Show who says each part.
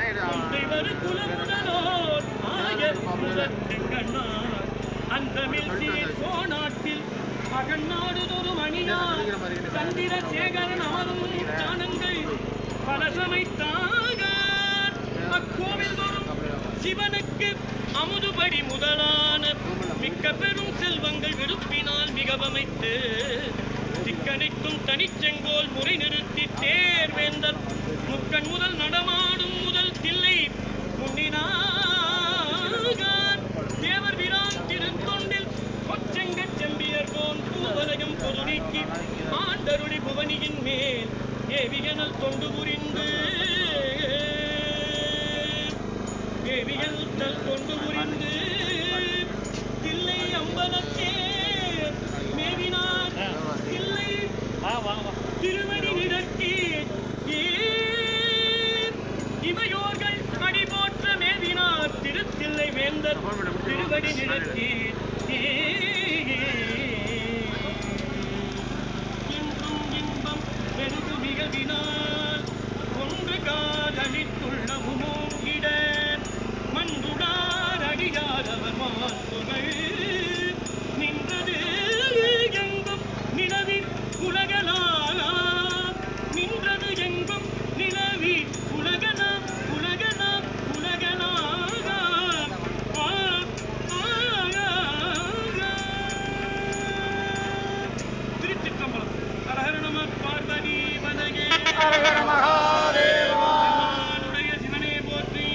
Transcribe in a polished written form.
Speaker 1: ஒன்றைவரு குலமுதலோர் ஆயர் முதற்கண்ணார் அந்தமில் சீர் சோநாட்டில் அகநாடுதொரு மணியார் சந்திரசேகரன் அமரும் ஸ்தானங்கள் பல சமைத்தாக அக்கோவில் தோறும் சிவனுக்கு அமுதுபடி முதலான மிக்க பெரும் செல்வங்கள் விருப்பினால் மிகவமைத்து சிக்கனைக்கும் தனிச்செங்கோல் முறை நிறுத்தி தேர்வேந்தர் முக்கண் முதல் நடமாடும் முதல் தில்லை முன்னினார் தேவர் வீரான் திருத்தொண்டில் கொச்செங்கச் செம்பியர்கோன் பூவலையும் பொது நீக்கி ஆண்டருளி புவனியின் மேல் ஏவியனல் தொண்டு புரிந்து கொண்டு புரிந்து தில்லை அம்பலத்தே மேவினார் தில்லை திருவடி நிறக்கி இமையோர்கள் அடி போற்ற மேவினார் திருத்தில்லை வேந்தர் திருவடி நிறக்கி இன்றும் இன்பம் பெருகு மிகவினால் ஒன்று காதலித்துள்ள முமோங்கிட மன்றுடார் அடியாரவர் மாசுகள் நின்றது எங்கும் நிலவி உலகலாம் நின்றது எங்கும் நிலவி உலகலாம் உலகலாம் உலகலாக திருச்சிற்றம்பலம். ஹரஹர நம பார்வதி வதகே சிவனே போற்றி.